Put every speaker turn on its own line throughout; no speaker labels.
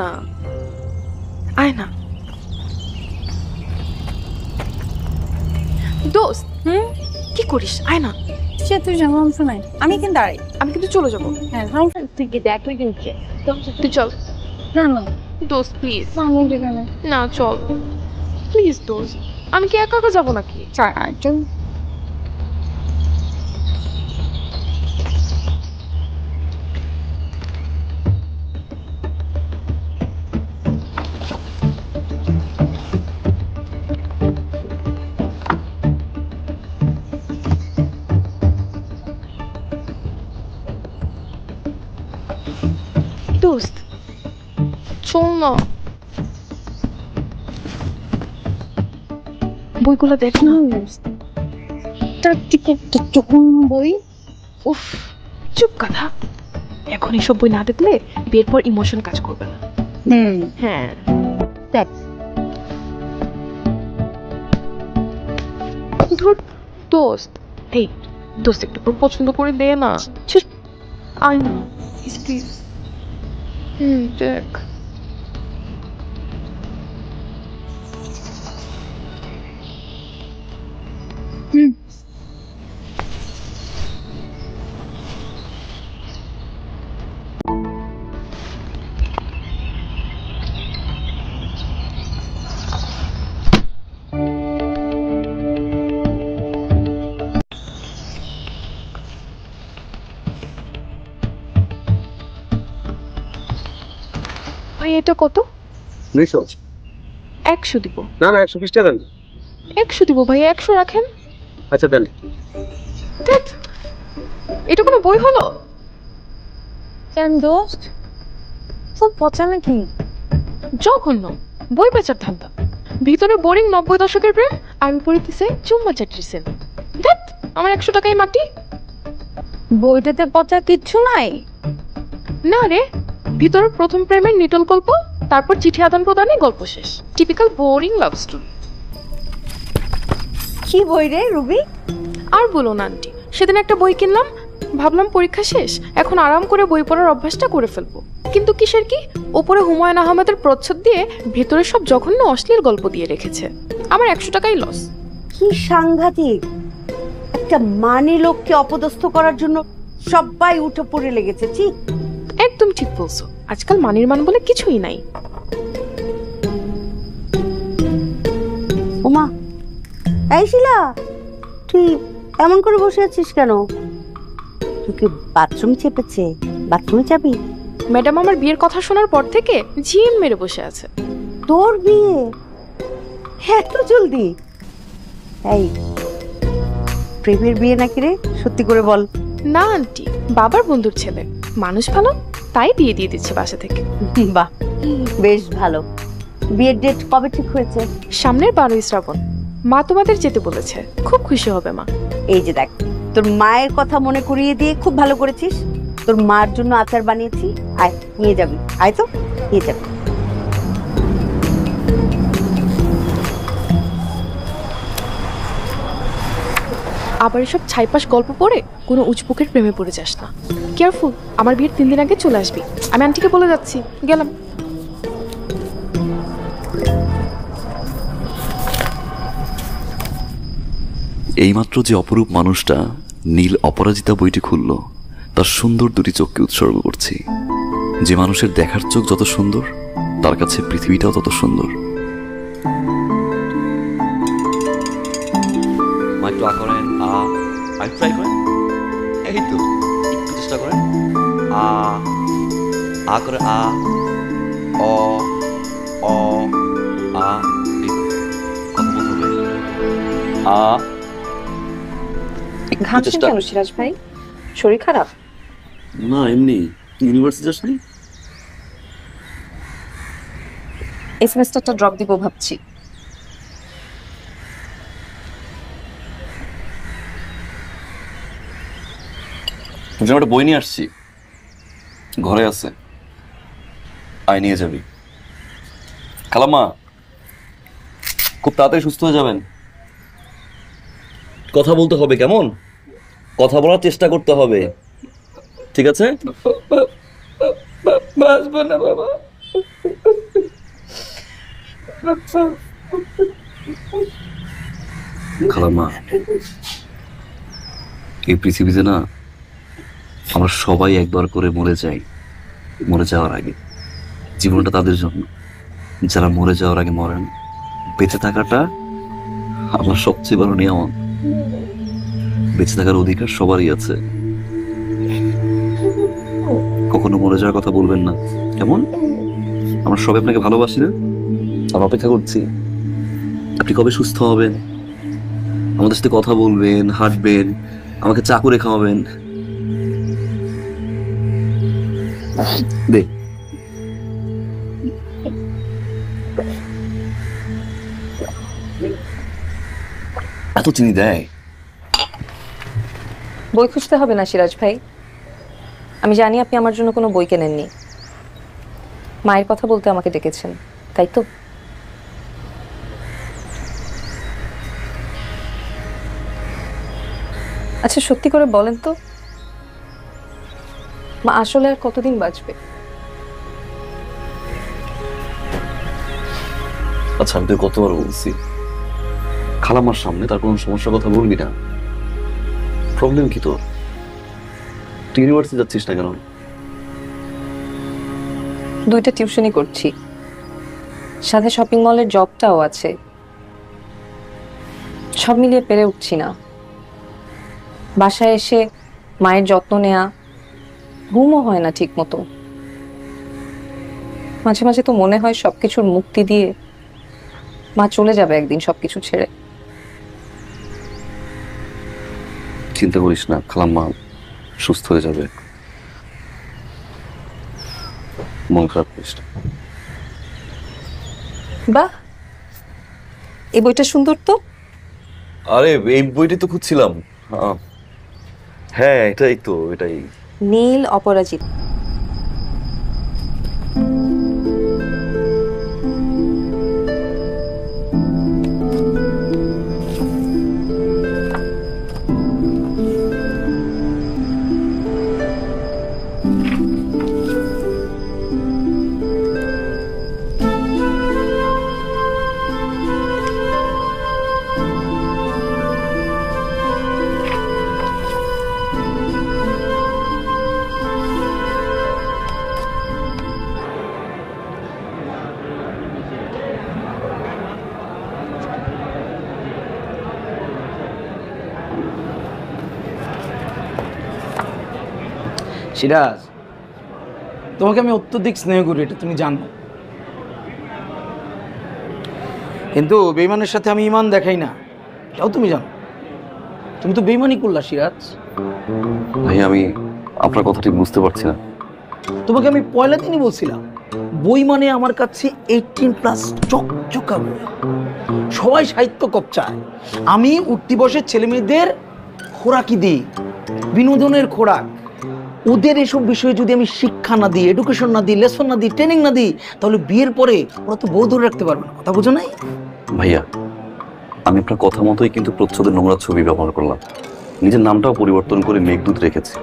না, আয় না দোস্ত। কি করিস? আয় না।
সে তুই সমস্যা নাই, আমি কিন্তু দাঁড়াই,
আমি কিন্তু চলে যাবো।
হ্যাঁ তুই কি দেখ কিন্তু
তুই চল
না না
দোস্ত প্লিজ।
আমি যেখানে
না চল প্লিজ দোস্ত, আমি কি একা একা যাবো নাকি?
চল
দোস্ত চল না, বইগুলো দেখ না।
তার দিকে একটা বই।
উফ চুপ কথা, এখন এসব বই না দেখলে বিয়ের পর ইমোশন কাজ করবে না। হ্যাঁ
দেখ
ধর দোস্ত, এই দোস্ত একটু পছন্দ করে দে না। আয় না প্লিজ। দেখ ভাই এটা কত?
200।
100 দিব।
না না 120 টাকা দেন।
100 দিব ভাই, 100 রাখেন।
আচ্ছা দেন।
ধ্যাৎ, এটা কোনো বই হলো?
কেন দোস্ত, সব পচা নাকি?
জঘন্য বই বেচার ধান্দা। ভিতরে বোরিং 90 দশকের প্রেম, আর বিপরীতে চুম্মা চাটরিছেন। ধ্যাৎ, আমার 100 টাকাই মাটি।
বইটাতে পচা কিচ্ছু নাই।
না রে, ভিতরে প্রথম প্রেমের নিটল গল্প, তারপর চিঠি আদান প্রদানে গল্প শেষ। Typical boring love story.
কি বই রে রুবি?
আর বলো না আন্টি, সেদিন একটা বই কিনলাম, ভাবলাম পরীক্ষা শেষ, এখন আরাম করে বই পড়ার অভ্যাসটা করে ফেলবো। কিন্তু কিসের কি, ওপরে হুমায়ুন আহমেদের প্রচ্ছদ দিয়ে ভেতরে সব জঘন্য অশ্লীল গল্প দিয়ে রেখেছে। আমার 100 টাকাই লস।
কি সাংঘাতিক! একটা মানি লোককে অপদস্থ করার জন্য সবাই উঠে পড়ে লেগেছে। ঠিক
একদম ঠিক বলছো, আজকাল মানির মান বলে কিছুই নাই।
ওমা, এই শিলা, তুই এমন করে বসে আছিস কেন? তোকে বাথরুম চেপেছে, বাথরুমে যাবি?
ম্যাডাম আমার বিয়ের কথা শোনার পর থেকে ঝিম মেরে বসে আছে।
তোর বিয়ে এত জলদি? এই প্রেমের বিয়ে নাকি রে? সত্যি করে বল।
না আন্টি, বাবার বন্ধুর ছেলে, মানুষ ভালো, তাই বিয়ে দিয়ে দিচ্ছে বাসা থেকে।
বাহ, বেশ ভালো। বিয়ের ডেট কবে ঠিক হয়েছে?
সামনের 12ই শ্রাবণ। মা তোমাদের যেতে বলেছে, খুব খুশি হবে মা।
এই যে দেখ, তোর মায়ের কথা মনে করিয়ে দিয়ে খুব ভালো করেছিস। তোর মার জন্য আচার বানিয়েছি, আয় নিয়ে যাবি। আয় তো, নিয়ে যাবি।
আবার এসব ছাইপাশ গল্প পড়ে কোনো উচপুকের প্রেমে পড়ে যাস না। কেয়ারফুল, আমার বিয়ের 3 দিন আগে চলে আসবি। আমি আন্টিকে বলে যাচ্ছি, গেলাম।
এইমাত্র যে অপরূপ মানুষটা নীল অপরাজিতা বইটি খুলল, তার সুন্দর দুটি চোখকে উৎসর্গ করছি। যে মানুষের দেখার চোখ যত সুন্দর, তার কাছে পৃথিবীটাও তত সুন্দর। একটু আ করেন, আর ট্রাই করেন, এই তো একটু চেষ্টা করেন। আ করে আ, অ অ আ, কথা বলতে হবে।
ঘামছেন কেন সিরাজ ভাই? শরীর খারাপ?
না এমনি। ইউনিভার্সিটি যাসনি?
এই সেমেস্টারটা ড্রপ দিব ভাবছি।
তোর একটা বই নিয়ে আসছি, ঘরে আছে, আয় নিয়ে যাবি। খালাম্মা, খুব তাড়াতাড়ি সুস্থ হয়ে যাবেন। কথা বলতে হবে, কেমন? কথা বলার চেষ্টা করতে হবে, ঠিক আছে?
বাঁচবো না বাবা।
খালাম্মা, এই পৃথিবীতে না আমরা সবাই একবার করে মরে যাই। মরে যাওয়ার আগে জীবনটা তাদের জন্য যারা মরে যাওয়ার আগে মরেন। বেঁচে থাকাটা আমার সবচেয়ে বড় নিয়ামত। বেঁচে থাকার অধিকার সবারই আছে। কখনো মরে যাওয়ার কথা বলবেন না, কেমন? আমরা সবাই আপনাকে ভালোবাসি না? আমি অপেক্ষা করছি আপনি কবে সুস্থ হবেন, আমাদের সাথে কথা বলবেন, হাঁটবেন, আমাকে চা করে খাওয়াবেন। দে, এত চিনি দেয়?
বই খুঁজতে হবে না সিরাজ ভাই, আমি জানি আপনি আমার জন্য কোনো বই কেনেননি। মায়ের কথা বলতে আমাকে ডেকেছেন, তাই তো? আচ্ছা সত্যি করে বলেন তো, মা আসলে আর কতদিন বাঁচবে?
আচ্ছা আমি তো কতবার বলছি খালাম্মার সামনে তার কোনো সমস্যার কথা বলবি না। প্রবলেম কি তোর? তুই ইউনিভার্সিটি যাচ্ছিস না কেন?
2টা টিউশনই করছি, সাথে শপিং মলের জবটাও আছে। সব মিলিয়ে পেরে উঠছি না। বাসায় এসে মায়ের যত্ন নেয়া, ঘুমও হয় না ঠিক মতো। মাঝে মাঝে তো মনে হয় সবকিছুর মুক্তি দিয়ে মা চলে যাবে একদিন সবকিছু ছেড়ে।
চিন্তা করিস না, খালাম্মা সুস্থ হয়ে যাবে। মন খারাপ করিস না।
বাহ, এই বইটা সুন্দর তো।
আরে এই বইটা তো খুঁজছিলাম। হ্যাঁ এটাই তো, এটাই।
নীল অপরাজিত।
সিরাজ, তোমাকে আমি অত্যধিক স্নেহ করি, এটা তুমি জানো। কিন্তু বেঈমানের সাথে আমি ইমান দেখাই না, এটাও তুমি জানো। তুমি তো বেঈমানি করলা সিরাজ।
ভাই আমি আপনার কথা ঠিক বুঝতে পারছি না।
তোমাকে আমি পয়লা দিনই বলছিলাম, বই মানে আমার কাছে 18+ চকচকা বই। সবাই সাহিত্য কপ চায়, আমি উঠতি বসে ছেলে মেয়েদের খোরাকি দিই, বিনোদনের খোরাক। ওদের এসব বিষয়ে যদি আমি শিক্ষা না দিই, এডুকেশন না দিই, লেসন না দিই, ট্রেনিং না দিই, তাহলে বিয়ের পরে ওরা তো বউ ধরে রাখতে পারবে না। কথা বুঝো নাই?
ভাইয়া আমি আপনার কথা মতোই কিন্তু প্রচ্ছদের নোংরা ছবি ব্যবহার করলাম। নিজের নামটাও পরিবর্তন করে মেঘদূত রেখেছি।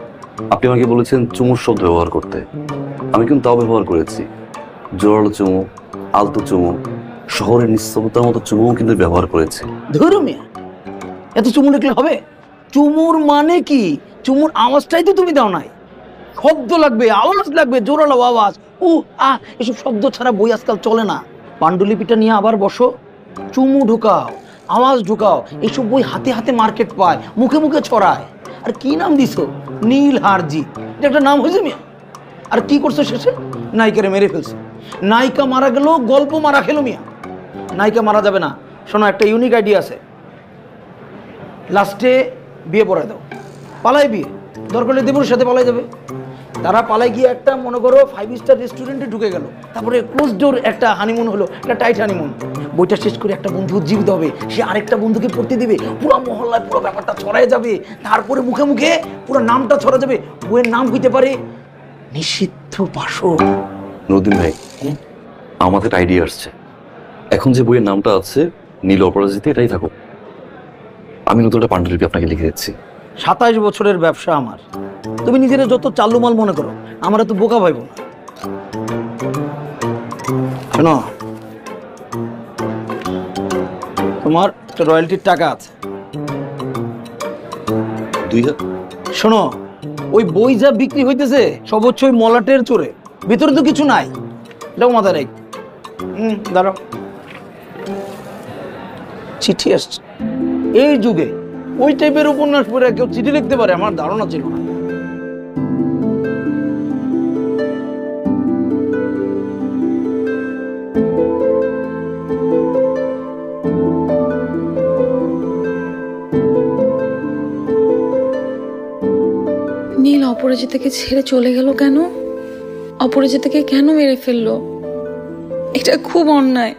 আপনি আমাকে বলেছেন চুমুর শব্দ ব্যবহার করতে, আমি কিন্তু তাও ব্যবহার করেছি। জোরালো চুমু, আলতো চুমু, শহরের নিস্তব্ধতার মতো চুমুও কিন্তু ব্যবহার করেছি।
ধরো মিয়া, এত চুমু লিখলে হবে? চুমুর মানে কি? চুমুর আওয়াজটাই তো তুমি দাও নাই। শব্দ লাগবে, আওয়াজ লাগবে, জোরালো আওয়াজ। এসব শব্দ ছাড়া বই আজকাল চলে না। পাণ্ডুলিপিটা নিয়ে আবার বসো, চুমু ঢুকাও, আওয়াজ ঢুকাও। এইসব বই হাতে হাতে মার্কেট পায়, মুখে মুখে ছড়ায়। আর কি নাম দিছো? নীল হারজি। এটা একটা নাম হয়েছে মিয়া? আর কি করছো শেষে? নায়িকারে মেরে ফেলছে। নায়িকা মারা গেল, গল্প মারা খেলো মিয়া। নায়িকা মারা যাবে না। শোনো, একটা ইউনিক আইডিয়া আছে। লাস্টে বিয়ে পড়ায় দাও, পালাই বিয়ে। দরকার হলে দেবুর সাথে পালাই যাবে। তারা পালাই গিয়ে একটা মনে করো 5 স্টার রেস্টুরেন্টে ঢুকে গেল, তারপরে ক্লোজ ডোর একটা হানিমুন হলো, একটা টাইট হানিমুন। বইটা শেষ করে একটা বন্ধু উজ্জীবিত হবে, সে আরেকটা বন্ধুকে পড়তে দিবে, পুরো মহল্লায় পুরো ব্যাপারটা ছড়ায় যাবে। তারপরে মুখে মুখে পুরো নামটা ছড়া যাবে। বইয়ের নাম হইতে পারে নিষিদ্ধ বাসর।
নদীন ভাই, আমাদের আইডিয়া আসছে। এখন যে বইয়ের নামটা আছে নীল অপরাজিতা, এটাই থাকুক। আমি নতুন একটা পাণ্ডুলিপি আপনাকে লিখে দিচ্ছি।
27 বছরের ব্যবসা আমার। তুমি নিজেরা যত চালুমাল মনে করো, আমরা তো বোকা ভাইব না। শোনো, তোমার একটা রয়্যালটির টাকা আছে।
2000?
শোনো, ওই বই যা বিক্রি হইতেছে সব হচ্ছে ওই মলাটের চোরে, ভিতরে তো কিছু নাই। এটাও মাথা রাখ। দাঁড়াও, চিঠি আসছে। এই যুগে ওই টাইপের উপন্যাস পড়ে কেউ চিঠি লিখতে পারে আমার ধারণা ছিল না।
নীল অপরাজিতাকে ছেড়ে চলে গেল কেন? অপরাজিতাকে কেন মেরে ফেললো? এটা খুব অন্যায়।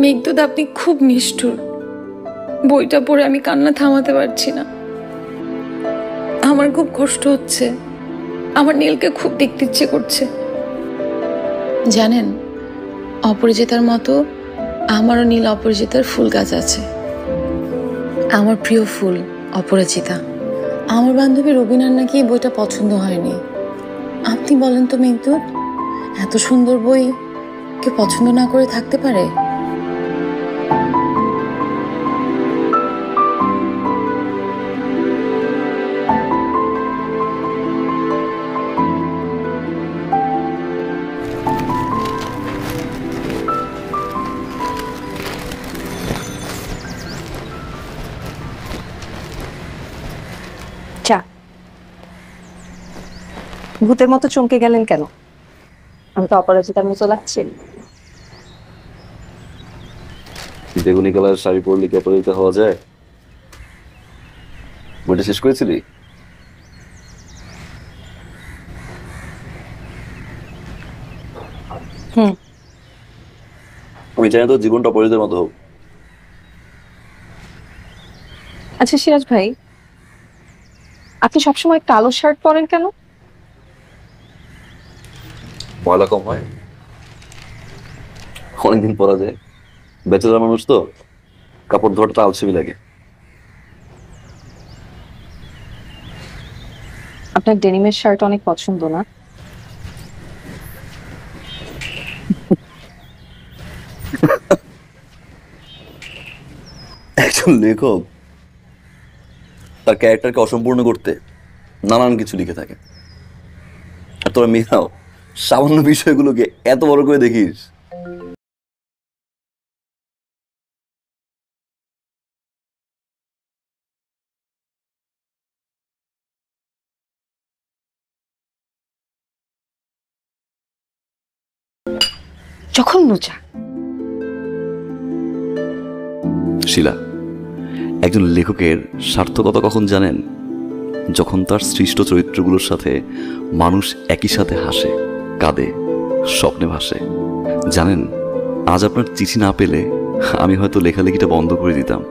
মেঘদূত, আপনি খুব নিষ্ঠুর। বইটা পড়ে আমি কান্না থামাতে পারছি না। আমার খুব কষ্ট হচ্ছে। আমার নীলকে খুব দেখতে ইচ্ছে করছে। জানেন, অপরাজিতার মতো আমারও নীল অপরাজিতার ফুল গাছ আছে। আমার প্রিয় ফুল অপরাজিতা। আমার বান্ধবী রবিনার নাকি এই বইটা পছন্দ হয়নি। আপনি বলেন তো মেঘদূত, এত সুন্দর বই কে পছন্দ না করে থাকতে পারে?
চা। ভূতের মতো চমকে গেলেন কেন? আমি তো অপরাজিতার মতো লাগছে।
বেগুনি কালার শাড়ি পরলে কি অপরাজিতা হওয়া যায়? বইটা শেষ করেছিলি? আমি চাই না তো জীবনটা অপরাজিতার মতো হোক।
আচ্ছা সিরাজ ভাই, আপনি সবসময় কালো শার্ট পরেন কেন?
ময়লা কম হয়, অনেকদিন পরা যায়। ব্যাচেলার মানুষ তো, কাপড় ধোয়াটা আলসেমি লাগে।
আপনার ডেনিমের শার্ট অনেক পছন্দ না?
একজন লেখক তার ক্যারেক্টারকে অসম্পূর্ণ করতে নানান কিছু লিখে থাকে, আর তোরা মেয়েরাও সামান্য বিষয়গুলোকে এত বড় করে দেখিস।
জঘন্য চা।
শিলা, একজন লেখকের সার্থকতা কখন জানেন? যখন তার সৃষ্ট চরিত্রগুলোর সাথে মানুষ একই সাথে হাসে, কাঁদে, স্বপ্নে ভাসে। জানেন, আজ আপনার চিঠি না পেলে আমি হয়তো লেখালেখিটা বন্ধ করে দিতাম।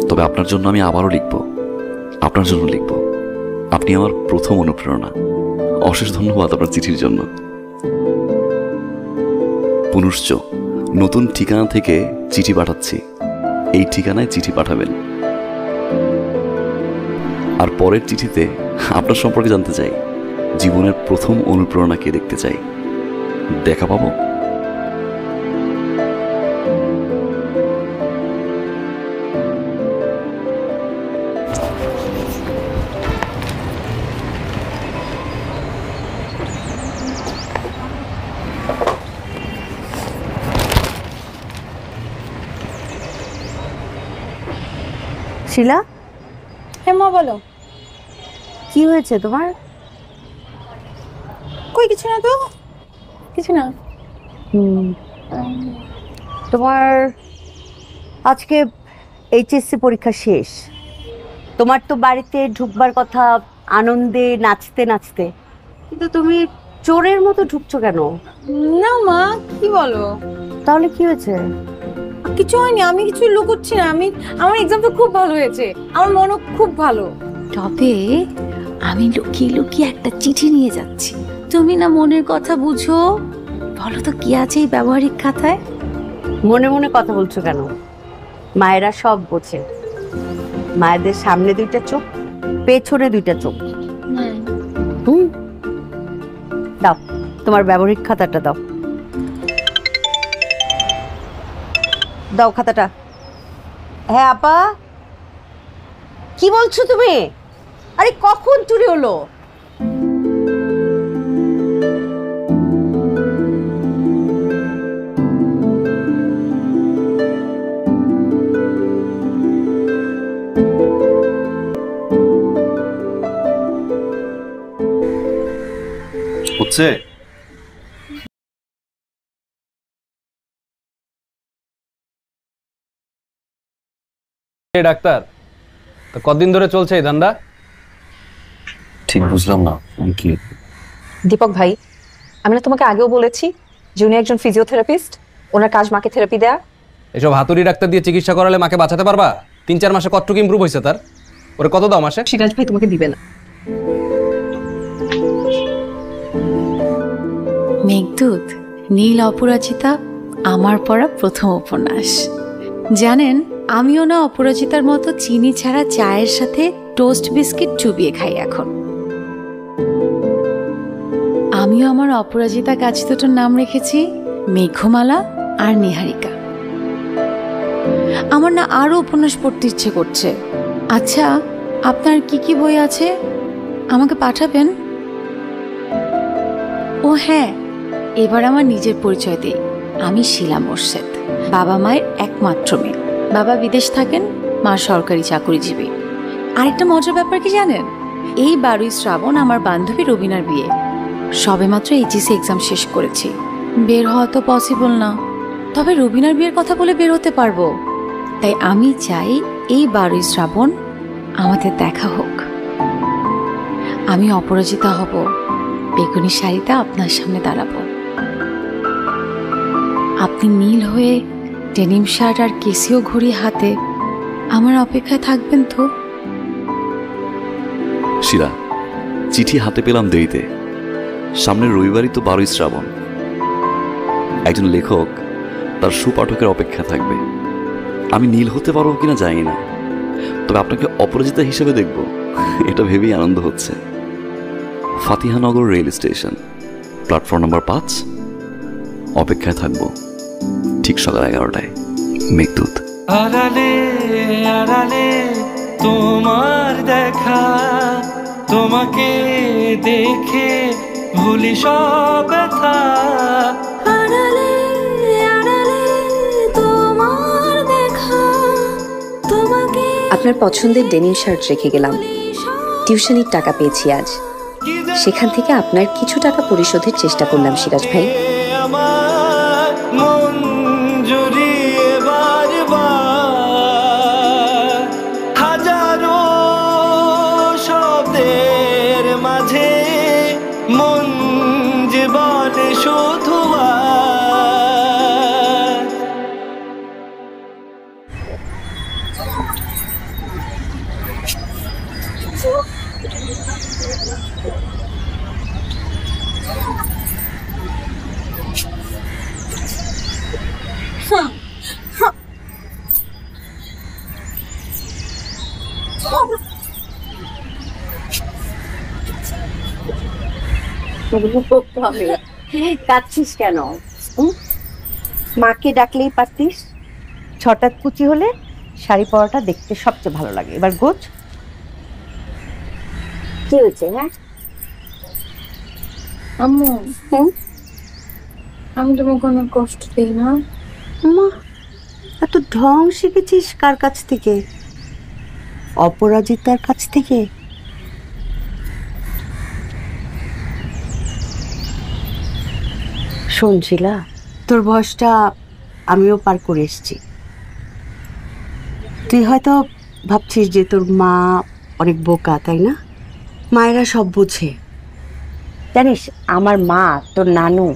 তবে আপনার জন্য আমি আবারও লিখব, আপনার জন্য লিখব। আপনি আমার প্রথম অনুপ্রেরণা। অশেষ ধন্যবাদ আপনার চিঠির জন্য। পুনশ্চ নতুন ঠিকানা থেকে চিঠি পাঠাচ্ছি, এই ঠিকানায় চিঠি পাঠাবেন। আর পরের চিঠিতে আপনার সম্পর্কে জানতে চাই, জীবনের প্রথম অনুপ্রেরণাকে দেখতে চাই। দেখা পাবো?
শিলা,
হ্যাঁ মা, বলো।
কি হয়েছে তোমার?
কই কিছু না তো, কিছু না।
তোমার আজকে এইচএসসি পরীক্ষা শেষ। তোমার তো বাড়িতে ঢুকবার কথা আনন্দে নাচতে নাচতে, কিন্তু তুমি চোরের মতো ঢুকছো কেন?
না মা, কি বলো?
তাহলে কি হয়েছে?
কিছু হয়নি, আমি কিছু লুকোচ্ছি না। আমার এক্সাম তো খুব ভালো হয়েছে, আমার মনও খুব ভালো।
তবে আমি লুকিয়ে লুকিয়ে একটা চিঠি নিয়ে যাচ্ছি। তুমি না মনের কথা বুঝো, বলো তো কি আছে এই ব্যবহারিক খাতায়?
মনে মনে কথা বলছো কেন? মায়েরা সব বোঝে। মায়েদের সামনে দুইটা চোখ, পেছনে দুইটা চোখ। দাও তোমার ব্যবহারিক খাতাটা দাও। দাও খাতাটা। হ্যাঁ আপা, কি বলছো তুমি? আরে কখন চুরি হলো?
হচ্ছে
ডাক্তার, তো কতদিন ধরে চলছে এই ধান্দা?
ঠিক বুঝলাম না কি।
দীপক ভাই, আমি না তোমাকে আগেও বলেছি যে উনি একজন ফিজিওথেরাপিস্ট, ওনার কাজ মাকে থেরাপি দেয়া।
এসব হাতুড়ি ডাক্তার দিয়ে চিকিৎসা করালে মাকে বাঁচাতে পারবা? 3-4 মাসে কতটুকু ইমপ্রুভ হয়েছে তার? ওরে কত দাও মাসে?
সিরাজ ভাই তোমাকে দিবে না।
মেঘদূত নীল অপরাজিতা আমার পড়া প্রথম উপন্যাস। জানেন, আমিও না অপরাজিতার মতো চিনি ছাড়া চায়ের সাথে টোস্ট বিস্কিট চুবিয়ে খাই এখন। আমিও আমার অপরাজিতা গাছ দুটোর নাম রেখেছি মেঘমালা আর নিহারিকা। আমার না আরো উপন্যাস পড়তে ইচ্ছে করছে। আচ্ছা, আপনার কি কি বই আছে আমাকে পাঠাবেন? ও হ্যাঁ, এবার আমার নিজের পরিচয় দিই। আমি শিলা মোর্শেদ, বাবা মায়ের একমাত্র মেয়ে। বাবা বিদেশ থাকেন, মা সরকারি চাকরিজীবী। আরেকটা মজার ব্যাপার কি জানেন? এই 12ই শ্রাবণ আমার বান্ধবী রবিনার বিয়ে। সবেমাত্র এইচএসসি এক্সাম শেষ করেছি, বের হওয়া তো পসিবল না, তবে রবিনার বিয়ের কথা বলে বের হতে পারবো। তাই আমি চাই এই 12ই শ্রাবণ আমাদের দেখা হোক। আমি অপরাজিতা হব, বেগুনি শাড়িতে আপনার সামনে দাঁড়াবো। আপনি নীল হয়ে ডেনিম শার্ট আর কেসিও ঘড়ি হাতে আমার অপেক্ষায় থাকবেন তো?
শিলা, চিঠি হাতে পেলাম দেরিতে। সামনের রবিবারই তো 12ই শ্রাবণ। একজন লেখক তার সুপাঠকের অপেক্ষা থাকবে। আমি নীল হতে পারবো কিনা জানি না, তবে আপনাকে অপরাজিতা হিসেবে দেখব, এটা ভেবেই আনন্দ হচ্ছে। ফাতিহানগর রেল স্টেশন, প্ল্যাটফর্ম নাম্বার 5। অপেক্ষায় থাকবো ঠিক সকাল 11টায়। মেঘদূত।
আড়ালে আড়ালে তোমার দেখা, তোমাকে দেখে ভুলি সব ব্যথা।
আড়ালে আড়ালে তোমার দেখা, তোমাকে।
আপনার পছন্দের ডেনিম শার্ট রেখে গেলাম। টিউশনির টাকা পেয়েছি আজ, সেখান থেকে আপনার কিছু টাকা পরিশোধের চেষ্টা করলাম সিরাজ ভাই।
আমার মন জুড়িয়ে বারবার হাজারো শব্দের মাঝে মন যে বলে শুধু
কাঁদছিস কেন? মাকে ডাকলেই পারতিস। হঠাৎ কুচি হলে শাড়ি পরাটা দেখতে সবচেয়ে ভালো লাগে। এবার গোছ। কি হয়েছে? হ্যাঁ
আম্মু, আমি তোমাকে অনেক কষ্ট দিই না?
মা, এত ঢং শিখেছিস কার কাছ থেকে? অপরাজিতার কাছ থেকে? শুনছিলা, তোর বয়সটা আমিও পার করে এসেছি। তুই হয়তো ভাবছিস যে তোর মা অনেক বোকা, তাই না? মায়েরা সব বুঝে। জানিস, আমার মা, তোর নানু,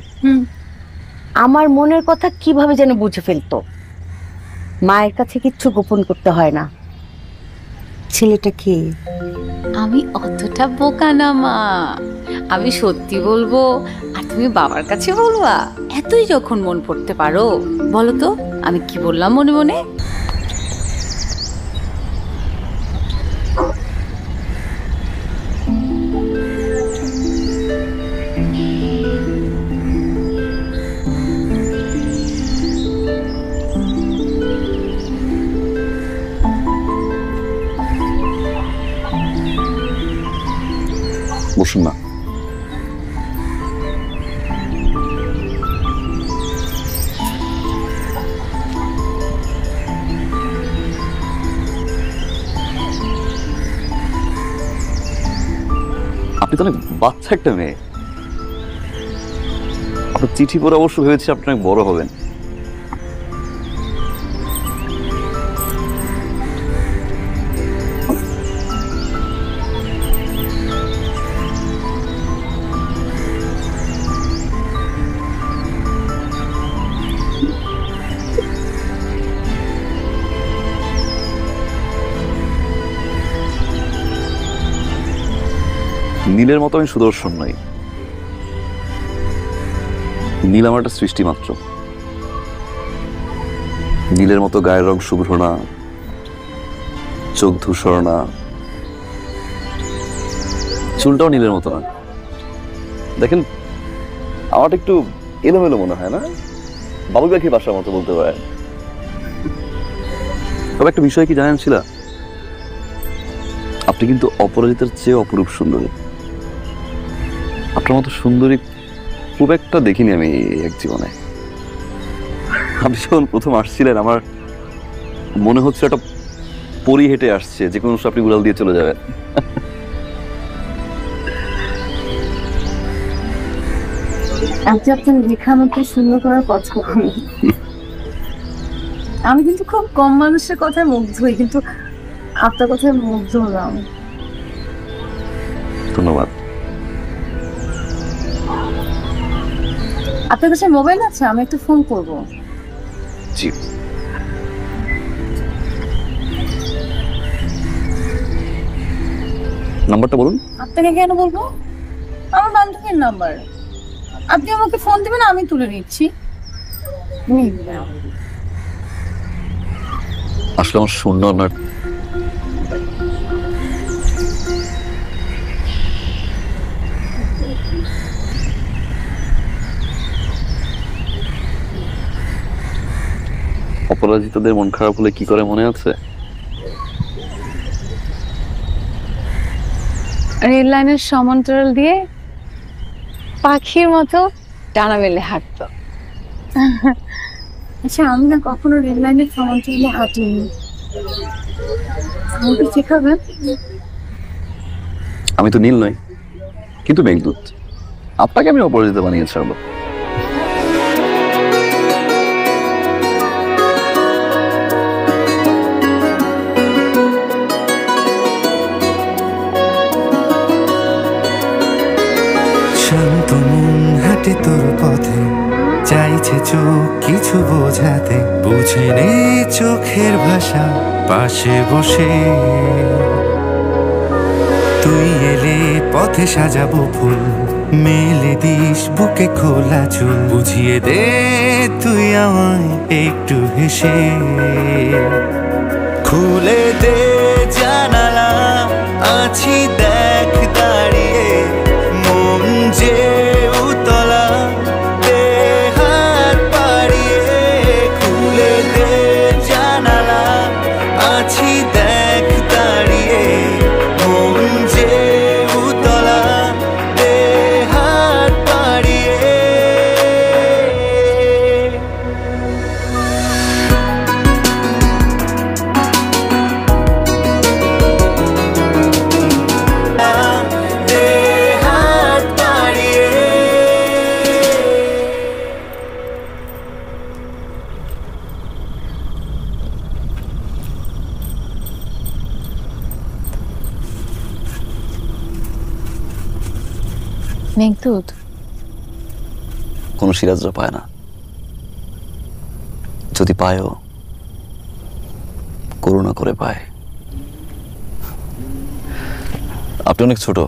আমার মনের কথা কিভাবে যেন বুঝে ফেলতো। মায়ের কাছে কিচ্ছু গোপন করতে হয় না। ছেলেটা কে?
আমি অতটা বোকা না মা, আমি সত্যি বলবো আর তুমি বাবার কাছে বলবা? এতই যখন মন পড়তে পারো, বলো তো আমি কি বললাম মনে মনে?
বসুন না। আপনি তো অনেক বাচ্চা একটা মেয়ে। আপনার চিঠি পড়ে অবশ্য ভেবেছি আপনি অনেক বড় হবেন। নীলের মতো আমি সুদর্শন নই। নীল আমার একটা সৃষ্টি মাত্র। নীলের মতো গায়ের রং শুভ্র না, চোখ ধূসর না, চুলটাও নীলের মতো না। দেখেন আমার একটু এলোমেলো মনে হয় না? বাবু পাখি বাসার মতো বলতে পারেন। তবে একটা বিষয় কি জানেন ছিল, আপনি কিন্তু অপরাজিতার চেয়ে অপরূপ সুন্দরী। আপনার মতো সুন্দরী খুব একটা দেখিনি আমি এক জীবনে। আপনি যখন প্রথম আসছিলেন আমার মনে হচ্ছে একটা পরি হেঁটে আসছে, যে কোনো আপনি উড়াল দিয়ে চলে যাবেন।
আপনি আপনার লেখা আমাকে সুন্দর করার কথা বলেন। আমি কিন্তু খুব কম মানুষের কথায় মুগ্ধ হই, কিন্তু আপনার কথায় মুগ্ধ হলাম।
ধন্যবাদ।
আপনার কাছে মোবাইল আছে? আমি একটু ফোন করব।
জি। নাম্বারটা বলুন।
আপনাকে কেন বলবো? আমার বান্ধবীর নাম্বার। আপনি আমাকে ফোন দিবেন, আমি তুলে নিচ্ছি।
আসলে আমার শূন্য না। অপরাজিতাদের মন খারাপ হলে কি করে মনে আছে?
রেল লাইনের সমান্তরাল দিয়ে পাখির মতো ডানা মেলে হাঁটতো। আচ্ছা, আমি না কখনো রেল লাইনের সমান্তরালে হাঁটিনি। আমাকে শেখাবেন?
আমি তো নীল নই, কিন্তু মেঘদূত। আপনাকে আমি অপরাজিতা বানিয়ে ছাড়বো।
শান্ত মন হাঁটে তোর পথে, চাইছে চোখ কিছু বোঝাতে, বুঝে নে চোখের ভাষা পাশে বসে। তুই এলে পথে সাজাবো ফুল, মেলে দিস বুকে খোলা চুল, বুঝিয়ে দে তুই আমায় একটু হেসে। খুলে দে জানালা, আছি দেখ দাঁড়িয়ে, মন যে উতলা, দে হাত বাড়িয়ে। খুলে দে জানালা, আছি দেখ দাঁড়িয়ে, মন যে উতলা, দে হাত বাড়িয়ে। দে হাত বাড়িয়ে।
মেঘদূত,
কোনো সিরাজরা পায় না, যদি পায়ও করুণা করে পায়। আপনি অনেক ছোট।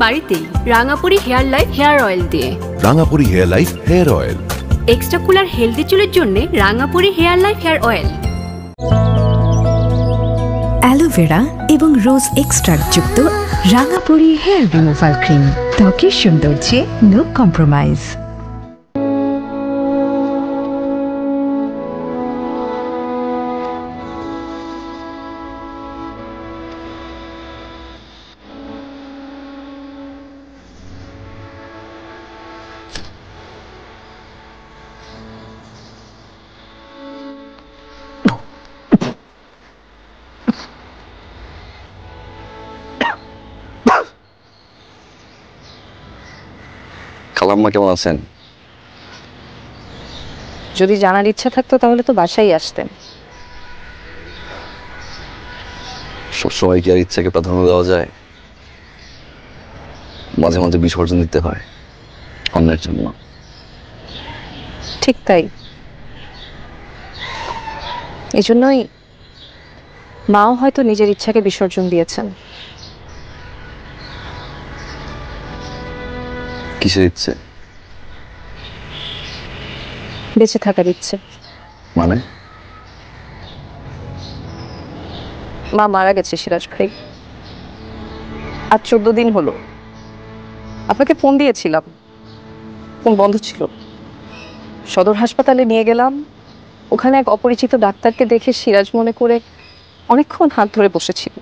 বাড়িতেই Rangapuri hair life hair oil দিয়ে।
Rangapuri hair life hair oil,
extra cooler healthy চুলের জন্য Rangapuri hair life hair oil.
Aloe vera এবং রোজ এক্সট্রাক্ট যুক্ত রাঙাপুরি হেয়ার রিমুভাল ক্রিম, ত্বকের সৌন্দর্যে নো কম্প্রোমাইজ।
খালাম্মা কেমন আছেন?
যদি জানার ইচ্ছা থাকতো তাহলে তো বাসায় আসতেন।
সবসময় কি আর ইচ্ছাকে প্রাধান্য দেওয়া যায়? মাঝে মাঝে বিসর্জন দিতে হয় অন্যের জন্য।
ঠিক তাই, এই জন্যই মাও হয়তো নিজের ইচ্ছাকে বিসর্জন দিয়েছেন।
কিসের ইচ্ছে?
বেঁচে থাকার ইচ্ছে।
মানে?
মা মারা গেছে সিরাজ ভাই, আজ 14 দিন হলো। আপনাকে ফোন দিয়েছিলাম, ফোন বন্ধ ছিল। সদর হাসপাতালে নিয়ে গেলাম, ওখানে এক অপরিচিত ডাক্তারকে দেখে সিরাজ মনে করে অনেকক্ষণ হাত ধরে বসেছিল।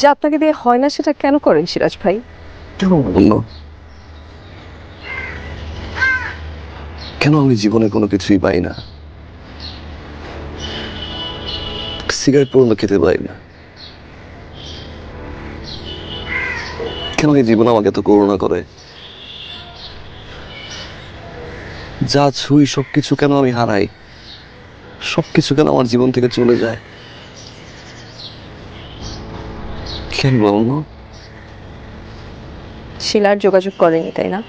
যা আপনাকে দিয়ে হয় না সেটা কেন করেন সিরাজ ভাই?
কেন আমি জীবনে কোনো কিছুই পাই না? সিগারেট পর্যন্ত খেতে পাই না। কেন এই জীবন আমাকে এত করুণা করে? যা ছুঁই সবকিছু কেন আমি হারাই? সবকিছু কেন আমার জীবন থেকে চলে যায়? কেন বলবো?
শিলার যোগাযোগ করেনি তাই না?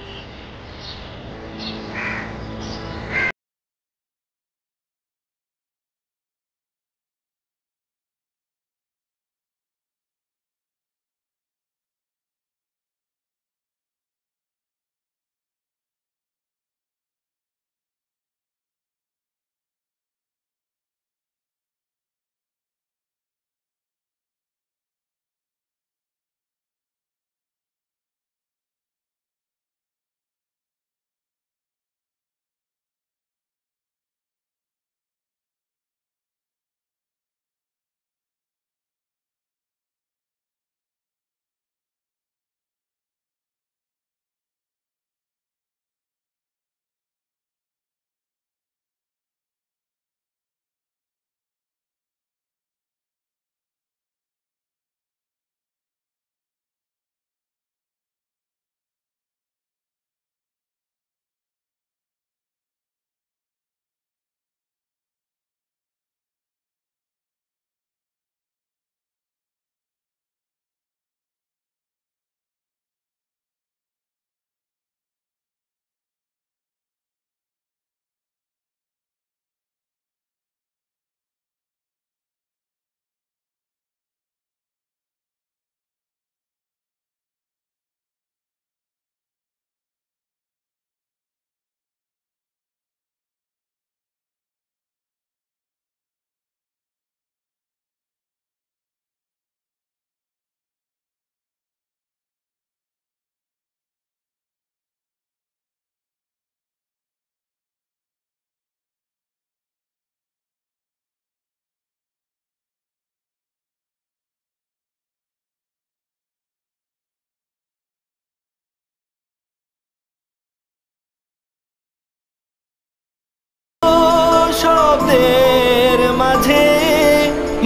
শব্দের মাঝে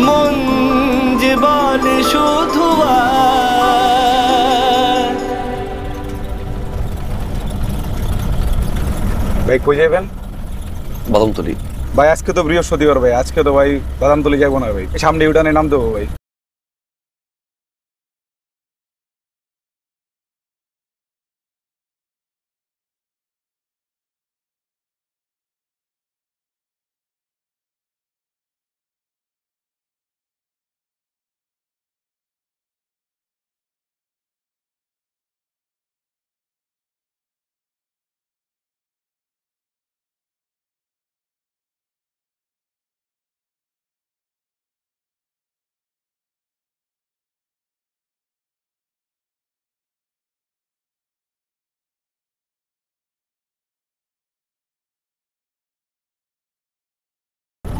মন যে বলে শুধু
ভাই কই যাবেন?
বাদামতলি।
ভাই আজকে তো বৃহস্পতিবার ভাই, আজকে তো ভাই বাদামতলি যাবো না ভাই, সামনে উঠানে নাম দেবো ভাই।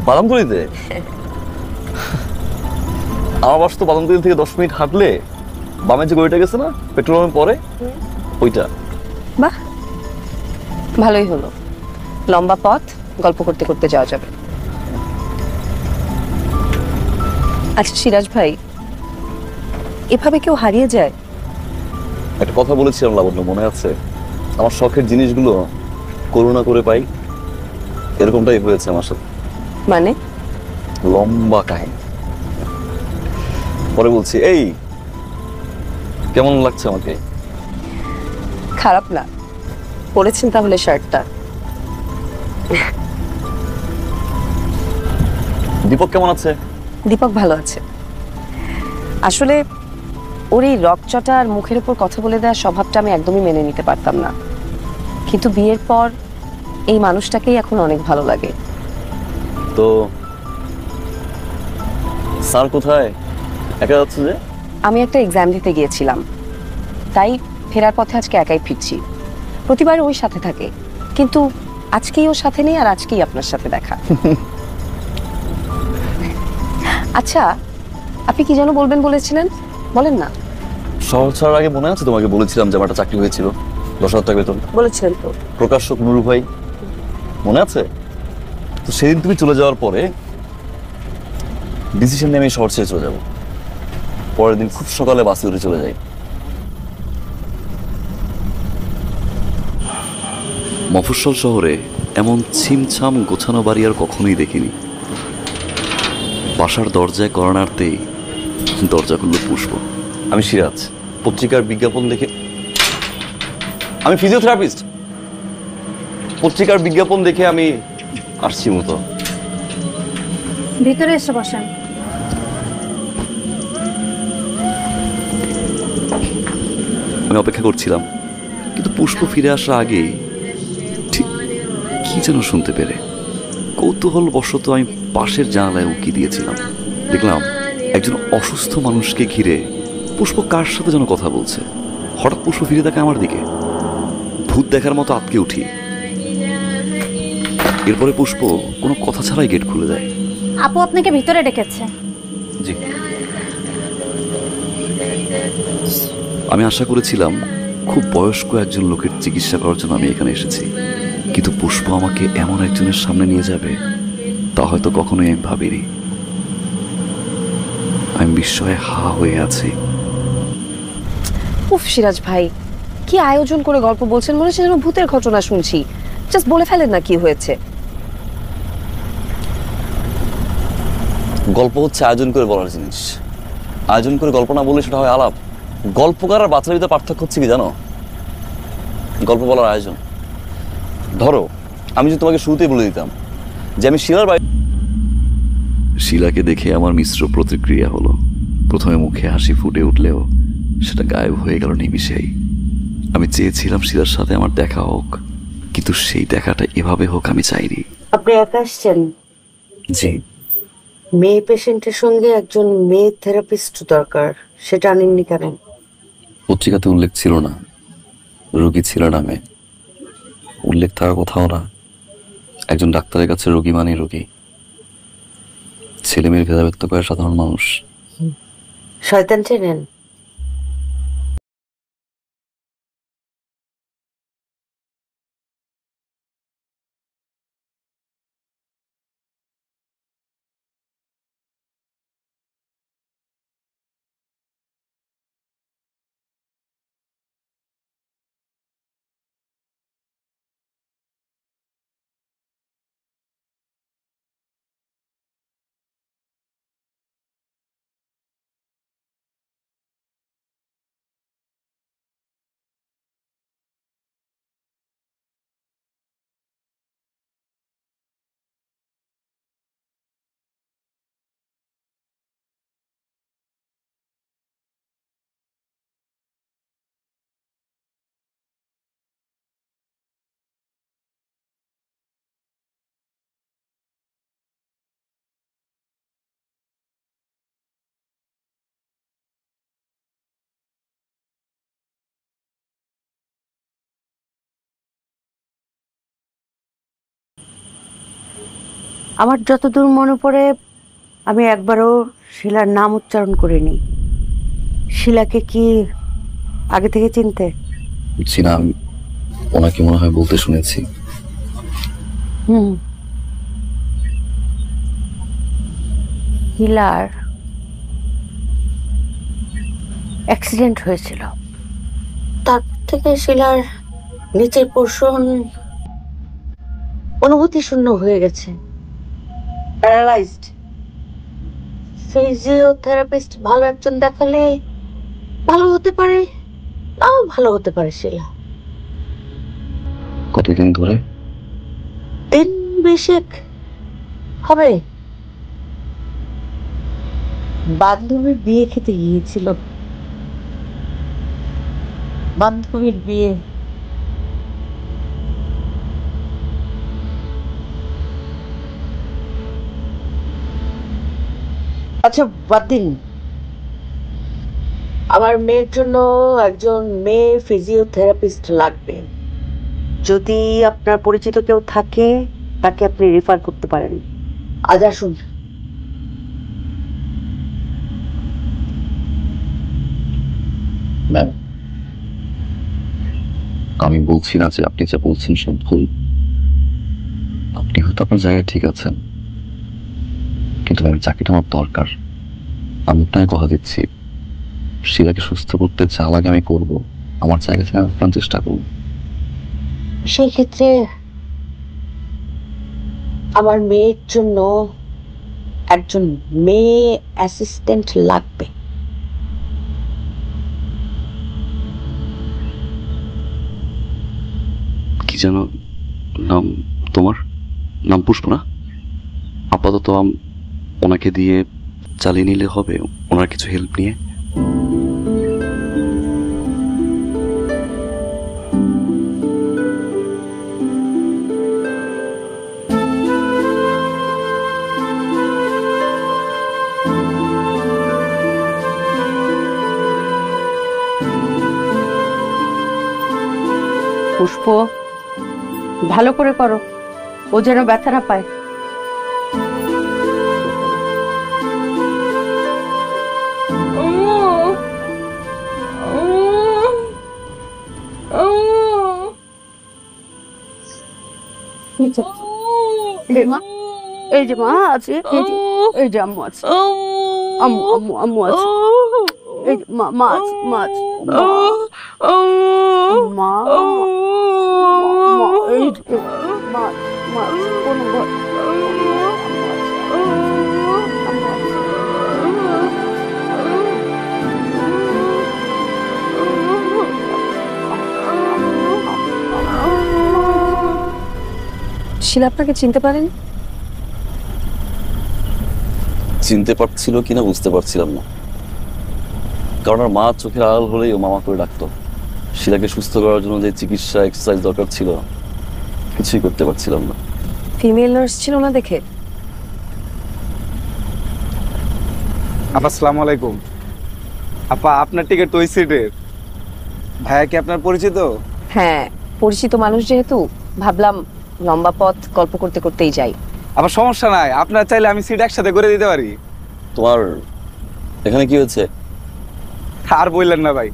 বাদামতলিতে? আমার বাস তো বাদামতলি থেকে 10 মিনিট হাঁটলে বামে যে গলিটা গেছে না পেট্রোল পাম্পের পরে, ওইটা।
বাহ, ভালোই হলো, লম্বা পথ, গল্প করতে করতে যাওয়া যাবে। আচ্ছা সিরাজ ভাই, এভাবে কেউ হারিয়ে যায়?
একটা কথা বলেছিলাম লাবণ্য, মনে আছে? আমার শখের জিনিসগুলো করুণা করে পাই, এরকমটাই হয়েছে আমার সাথে।
মানে?
লম্বা কাহিনী, পরে বলছি। এই কেমন লাগছে আমাকে?
খারাপ না, পরেছেন তাহলে শার্টটা।
দীপক কেমন আছে?
দীপক ভালো আছে। আসলে ওর এই রকচটা আর মুখের উপর কথা বলে দেওয়ার স্বভাবটা আমি একদমই মেনে নিতে পারতাম না, কিন্তু বিয়ের পর এই মানুষটাকেই এখন অনেক ভালো লাগে।
তো স্যার কোথায়? একা যাচ্ছে যে?
আমি একটা এক্সাম দিতে গিয়েছিলাম, তাই ফেরার পথে আজকে একাই ফিরছি। প্রতিবার ওই সাথে থাকে, কিন্তু আজকেই ওর সাথে নেই, আর আজকেই আপনার সাথে দেখা। আচ্ছা, আপনি কি যেন বলবেন বলেছিলেন, বলেন না।
শহর ছাড়ার আগে মনে আছে তোমাকে বলেছিলাম যে আমার একটা চাকরি হয়েছিল, 10,000 টাকা বেতন।
বলেছিলেন তো।
প্রকাশক নুরু ভাই, মনে আছে? তো সেদিন তুমি চলে যাওয়ার পরে ডিসিশন নিয়ে আমি শহর ছেড়ে চলে যাবো। পরের দিন খুব সকালে বাসে উঠে চলে যাই। মফস্বল শহরে এমন ছিমছাম গোছানো বাড়ি আর কখনোই দেখিনি। বাসার দরজায় কড়া নাড়তেই দরজা খুলল পুষ্প। আমি সিরাজ, পত্রিকার বিজ্ঞাপন দেখে, আমি ফিজিওথেরাপিস্ট, পত্রিকার বিজ্ঞাপন দেখে আমি আসছি মতো।
ভিতরে এসে বসেন।
আমি অপেক্ষা করছিলাম, কিন্তু পুষ্প ফিরে আসার আগেই ঠিক কি যেন শুনতে পেরে কৌতূহল বশত আমি পাশের জানালায় উকি দিয়েছিলাম। দেখলাম একজন অসুস্থ মানুষকে ঘিরে পুষ্প কার সাথে যেন কথা বলছে। হঠাৎ পুষ্প ফিরে দেখে আমার দিকে, ভূত দেখার মতো আটকে উঠি। এরপরে পুষ্প কোনো কথা ছাড়াই গেট খুলে দেয়।
আপু আপনাকে ভিতরে ডেকেছে।
জি। আমি আশা করেছিলাম খুব বয়স্ক একজন লোকের চিকিৎসা করার জন্য আমি এখানে এসেছি, কিন্তু পুষ্প আমাকে এমন একজনের সামনে নিয়ে যাবে তা হয়তো কখনোই আমি ভাবিনি। আমি বিস্ময়ে হা হয়ে আছি।
উফ সিরাজ ভাই, কি আয়োজন করে গল্প বলছেন, মনে হচ্ছে যেন ভূতের ঘটনা শুনছি। জাস্ট বলে ফেলেন না কি হয়েছে।
গল্প হচ্ছে আয়োজন করে বলার জিনিস। আয়োজন করে গল্প না বললে সেটা হয় আলাপ। গল্পকার আর বাচ্চার ভিতরে পার্থক্য হচ্ছে কি জানো? গল্প বলার আয়োজন। ধরো আমি যদি তোমাকে শুরুতেই বলে দিতাম যে আমি শিলার বাড়ি। শিলাকে দেখে আমার মিশ্র প্রতিক্রিয়া হলো। প্রথমে মুখে হাসি ফুটে উঠলেও সেটা গায়েব হয়ে গেল নিমিষেই। আমি চেয়েছিলাম শিলার সাথে আমার দেখা হোক, কিন্তু সেই দেখাটা এভাবে হোক আমি চাইনি।
আপনি একা আসছেন?
জি।
মেয়ে পেশেন্টের সঙ্গে একজন মেয়ে থেরাপিস্ট দরকার, সেটা আনেননি কেন?
পত্রিকাতে উল্লেখ ছিল না, রোগী ছিল নামে। উল্লেখ থাকার কোথাও না। একজন ডাক্তারের কাছে রোগী মানেই রোগী। ছেলে মেয়ের ভেদাভেদ তো করে সাধারণ মানুষ।
শয়তান চেনেন? আমার যতদূর মনে পড়ে আমি একবারও শিলার নাম উচ্চারণ করিনি। শিলাকে কি আগে থেকে চিনতে?
বুঝছি না, আমি ওনাকে মনে হয় বলতে শুনেছি।
শিলার অ্যাক্সিডেন্ট হয়েছিল, তারপর থেকে শিলার নিচের পোর্শন অনুভূতি শূন্য হয়ে গেছে, প্যারালাইজড। ফিজিওথেরাপিস্ট ভালো একজন দেখালে ভালো হতে পারে, নাও ভালো হতে পারে। শিলা
কতদিন ধরে?
দিন 20 হবে। বান্ধবীর বিয়ে খেতে গিয়েছিল, বান্ধবীর বিয়ে। আচ্ছা বাদ দিন, আমার মেয়ের জন্য একজন মেয়ে ফিজিওথেরাপিস্ট লাগবে। যদি আপনার পরিচিত কেউ থাকে তাকে আপনি রেফার করতে পারেন। আজ আসুন।
ম্যাম, আমি বলছি না যে আপনি যা বলছেন সব ভুল। আপনি হয়তো আপনার জায়গায় ঠিক আছেন, কিন্তু ম্যাম চাকরিটা আমার দরকার। আমি আপনাকে কথা দিচ্ছি, শিলাকে সুস্থ করতে যা লাগে আমি করবো। আমার জায়গা থেকে আপনার চেষ্টা করবো।
সেই ক্ষেত্রে আমার মেয়ের জন্য একজন মেয়ে অ্যাসিস্ট্যান্ট লাগবে।
কি যেন নাম তোমার? নাম পুষ্প না? আপাতত ওনাকে দিয়ে চালিয়ে নিলে হবে, ওনার কিছু হেল্প নিয়ে।
পুষ্প, ভালো করে করো, ও যেন ব্যথা না পায়। এই যে মা আছে, এই যে আম্মু আছে, আম্মু আম্মু আম্মু আছে, এই যে মা আছে, মা আছে, মা এই যে মা মা কোন ঘর।
শিলা আপনাকে চিনতে পারেন?
চিনতে পারছিল কিনা বুঝতে পারছিলাম না, কারণ আর মা চোখের আড়াল হলেই ও মামা করে ডাকতো। শিলাকে সুস্থ করার জন্য যে চিকিৎসা এক্সারসাইজ দরকার ছিল কিছুই করতে পারছিলাম না।
ফিমেল নার্স ছিল না দেখে।
আপা আসসালামু আলাইকুম। আপা আপনার টিকিট তো ওই সিটের। ভাইয়া কি আপনার পরিচিত?
হ্যাঁ, পরিচিত মানুষ যেহেতু ভাবলাম লম্বা পথ গল্প করতে করতেই যাই।
আবার সমস্যা নাই, আপনার চাইলে আমি সিট একসাথে করে দিতে পারি।
তোমার এখানে কি হয়েছে?
আর বললেন না ভাই,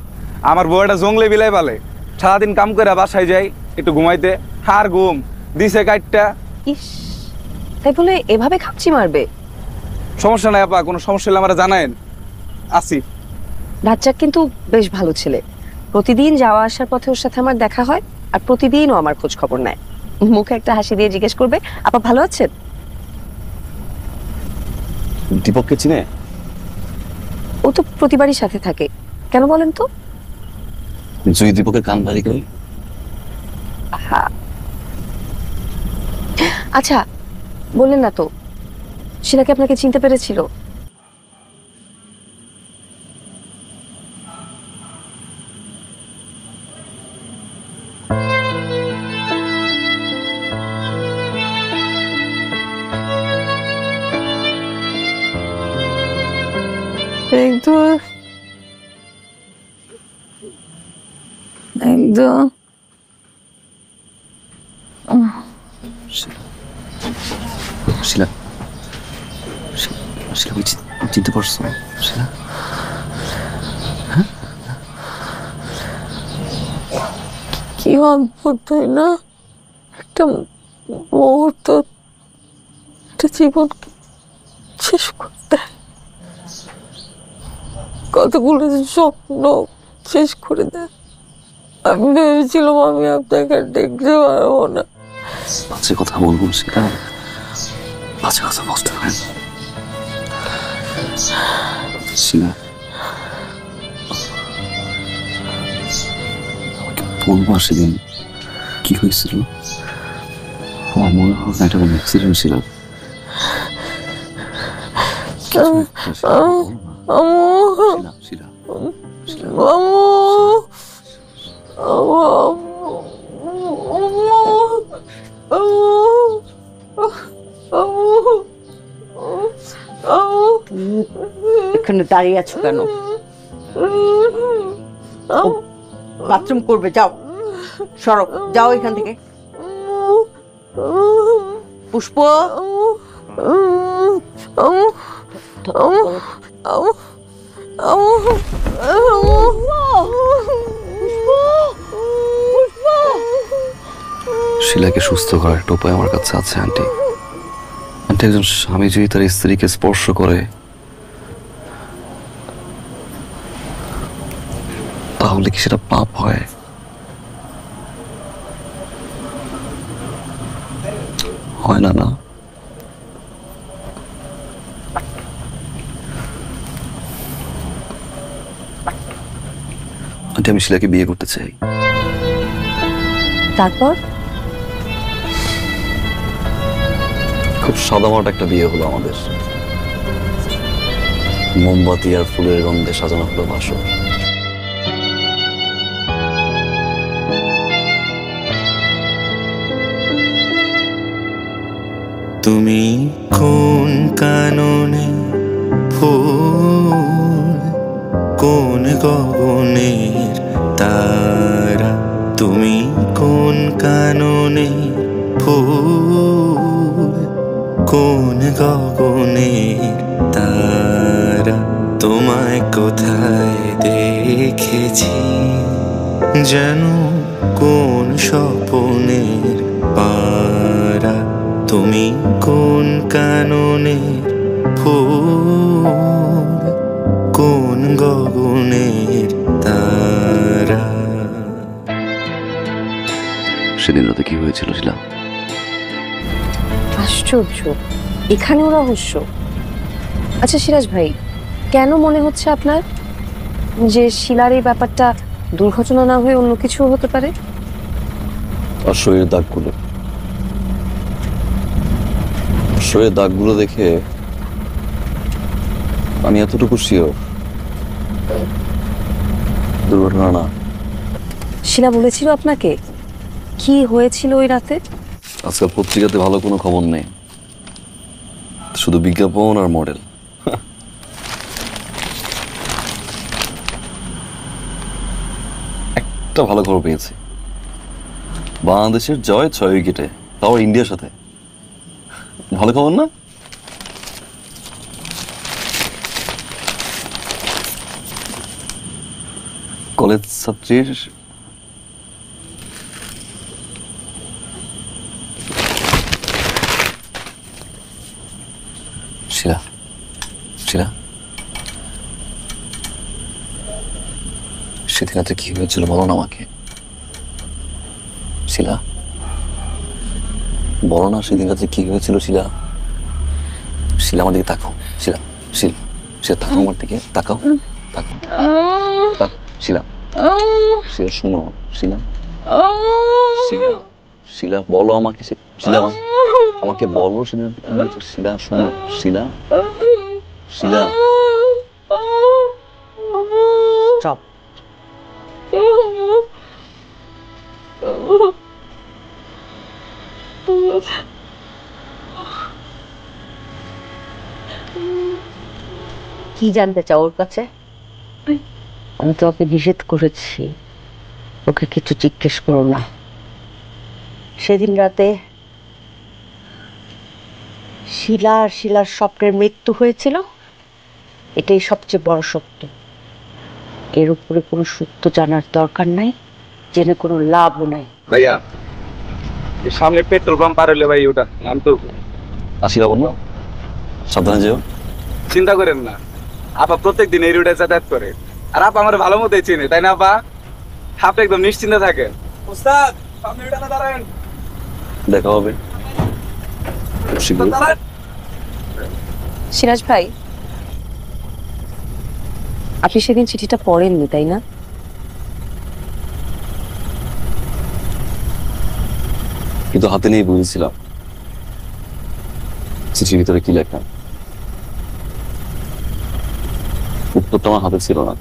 আমার বউটা জঙ্গলে বিলাই পালে, সারাদিন কাম করে বাসায় যাই একটু ঘুমাইতে, আর ঘুম দিছে কাটটা।
ইস, তাই বলে এভাবে খাপচি মারবে?
সমস্যা নাই আপা, কোনো সমস্যা হলে আমরা জানায়েন, আসি।
রাজ্জাক কিন্তু বেশ ভালো ছেলে, প্রতিদিন যাওয়া আসার পথে ওর সাথে আমার দেখা হয়, আর প্রতিদিনও আমার খোঁজ খবর নেয়। মুখে একটা হাসি দিয়ে জিজ্ঞেস করবে, আপা ভালো আছেন?
দীপককে চিনে?
ও তো প্রতিবারই সাথে থাকে। কেন বলেন তো?
জয়ী দীপকের কান ভারী করে।
আচ্ছা বললেন না তো, শিলাকে আপনাকে চিনতে পেরেছিল?
শিলা, শিলা চিনতে পারছো শিলা?
কি অদ্ভুত তাই না, একটা মুহূর্ত একটা জীবন শেষ করতে, কতগুলো স্বপ্ন শেষ করে দেয়। আমি ভেবেছিলাম আমি আপনাকে দেখতে পারবো না।
বাজে কথা বলবো সেটা, বাজে কথা বলতে পারেন শিলা। আমাকে বলবো সেদিন কি হয়েছিল? আমার মনে হয় না এটা কোনো অ্যাক্সিডেন্ট ছিল।
এখানে দাঁড়িয়ে আছো কেন? বাথরুম করবে, যাও, সরো, যাও এখান থেকে। পুষ্প,
শিলাকে সুস্থ করার একটা উপায় আমার কাছে আছে আন্টি। আন্টি, একজন স্বামী যদি তার স্ত্রীকে স্পর্শ করে তাহলে কি সেটা পাপ হয়? হয় না, না? আন্টি, আমি শিলাকে বিয়ে করতে চাই।
তারপর?
খুব সাদামাটা একটা বিয়ে হলো আমাদের। মোমবাতি আর ফুলের গন্ধে সাজানো হলো বাসর।
তুমি কোন কাননে ফুল, কোন গগনের তারা, তুমি কোন কাননে ফুল, কোন গগনের তারা, তোমায় কোথায় দেখেছি যেন কোন স্বপনের পারা, তুমি কোন কাননের ফুল, কোন গগনের তারা।
সেদিন রাতে কি হয়েছিল শিলা?
আশ্চর্য, এখানেও রহস্য। আচ্ছা সিরাজ ভাই, কেন মনে হচ্ছে আপনার যে শিলার এই ব্যাপারটা দুর্ঘটনা না হয়ে অন্য কিছু হতে পারে?
আর শরীরের দাগগুলো, শরীরের দাগগুলো দেখে আমি এতটুকু শিওর দুর্ঘটনা না।
শিলা বলেছিল আপনাকে কি হয়েছিল ওই রাতে?
আজকাল পত্রিকাতে ভালো কোনো খবর নেই, শুধু বিজ্ঞাপন আর মডেল। একটা ভালো খবর পেয়েছি, বাংলাদেশের জয় 6 উইকেটে, তাও ইন্ডিয়ার সাথে। ভালো খবর না? কলেজ ছাত্রীর শিলা, শিলা, সেদিন রাতে কি হয়েছিল বলো না আমাকে। শিলা, বলো না সেদিন রাতে কি হয়েছিল। শিলা, শিলা আমার দিকে তাকাও। শিলা, শিলা, শিলা তাকাও আমার দিকে, তাকাও, তাকাও, শিলা, শিলা শোনো, শিলা, শিলা, শিলা বলো আমাকে, শিলা আমাকে বলো, শিলা, শিলা শোনো, শিলা, শিলা।
স্টপ। কি জানতে চাও ওর কাছে? আমি তো ওকে নিষেধ করেছি ওকে কিছু জিজ্ঞেস করো না। সেদিন রাতে শিলা আর শিলার স্বপ্নের মৃত্যু হয়েছিল, এটাই সবচেয়ে বড় সত্য। এর উপরে কোনো সত্য জানার দরকার নাই, জেনে কোনো লাভও নাই।
ভাইয়া সামনে পেট্রোল পাম্প পার হলে ভাই ওটা নাম তো
আসি লাবণ্য, সাবধানে যেও।
চিন্তা করেন না, আপা প্রত্যেকদিন এই রুটে যাতায়াত করে, আর আপা আমার ভালো মতোই চিনে, তাই না আপা? আপনি একদম নিশ্চিন্তে থাকেন। ওস্তাদ সামনে রুটে দাঁড়ান,
দেখা হবে শীঘ্রই।
সিরাজ ভাই, আপনি সেদিন চিঠিটা পড়েননি তাই না?
কিন্তু হাতে নিয়ে বুঝেছিলাম চিঠির ভিতরে কি লেখা। উত্তরটা আমার হাতে ছিল না।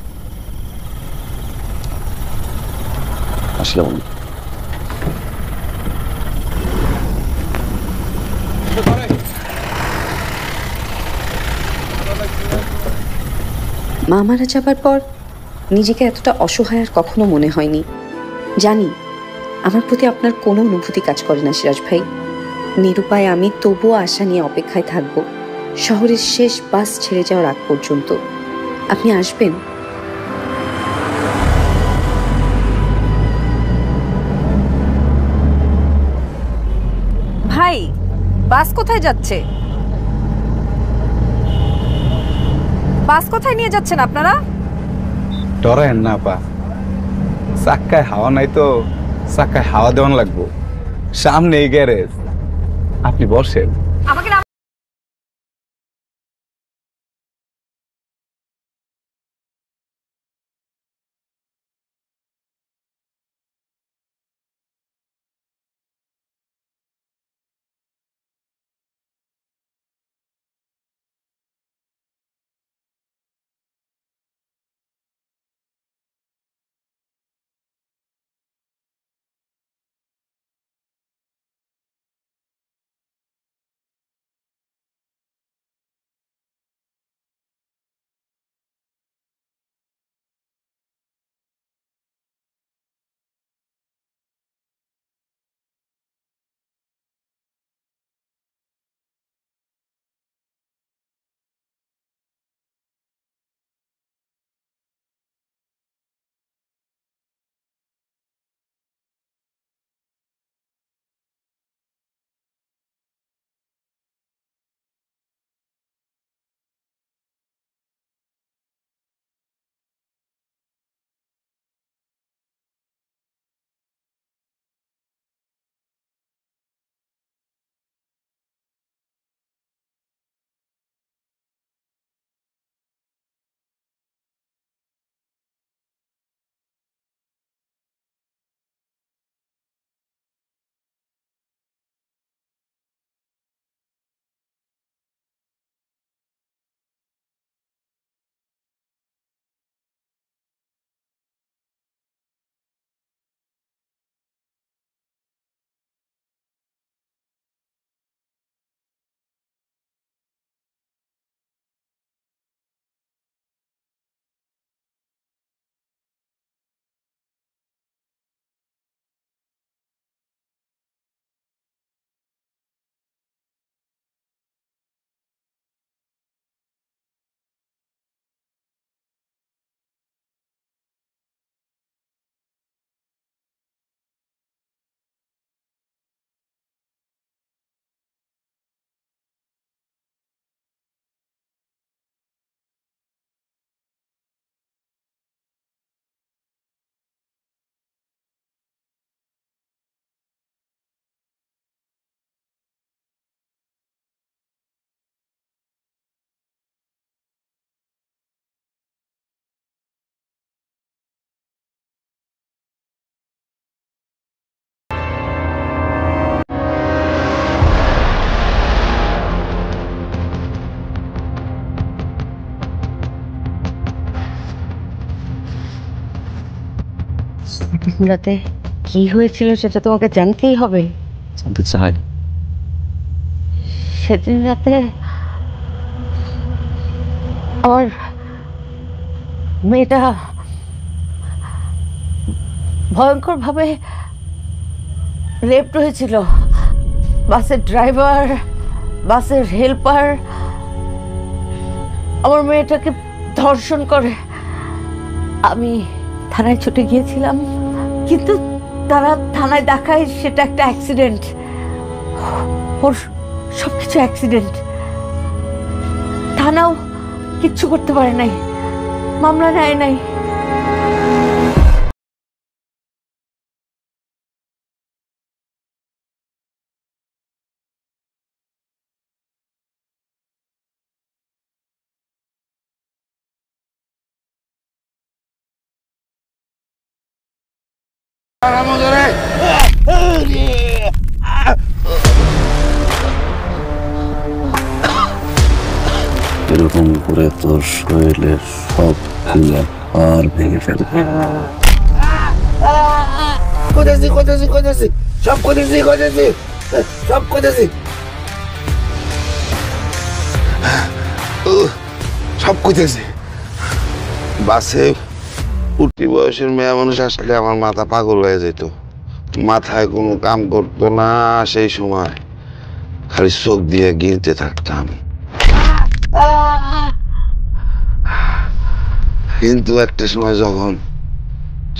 আসলাম।
মা মারা যাবার পর নিজেকে এতটা অসহায় আর কখনো মনে হয়নি। জানি আমার প্রতি আপনার কোনো অনুভূতি কাজ করে না সিরাজ ভাই। নিরুপায় আমি তবুও আশা নিয়ে অপেক্ষায় থাকব শহরের শেষ বাস ছেড়ে যাওয়ার আগ পর্যন্ত। আপনি আসবেন? ভাই, বাস কোথায় যাচ্ছে? বাস কোথায় নিয়ে যাচ্ছেন আপনারা?
ডরেন না আপা, চাক্কায় হাওয়া নাই তো, চাক্কায় হাওয়া দেওয়ান লাগবো। সামনে এই গ্যারেজ, আপনি বসেন।
আমাকে
রাতে কি হয়েছিল সেটা তোমাকে জানতেই হবে।
জানতে চাই।
সেদিন রাতে আমার মেয়েটা ভয়ঙ্কর ভাবে রেপ হয়েছিল। বাসের ড্রাইভার, বাসের হেল্পার আমার মেয়েটাকে ধর্ষণ করে। আমি থানায় ছুটে গিয়েছিলাম, কিন্তু তারা থানায় দেখায় সেটা একটা অ্যাক্সিডেন্ট। ওর সবকিছু অ্যাক্সিডেন্ট। থানাও কিচ্ছু করতে পারে নাই, মামলা নেয় নাই।
এরকম করে তোর শরীরের সব আর ভেঙে ফেলবে।
সব কইতেছি। বাসে উঠতি বয়সের মেয়ে মানুষ আসলে আমার মাথা পাগল হয়ে যেত, মাথায় কোনো কাম করতো না। সেই সময় খালি চোখ দিয়ে গিলতে থাকতাম। কিন্তু একটা সময় যখন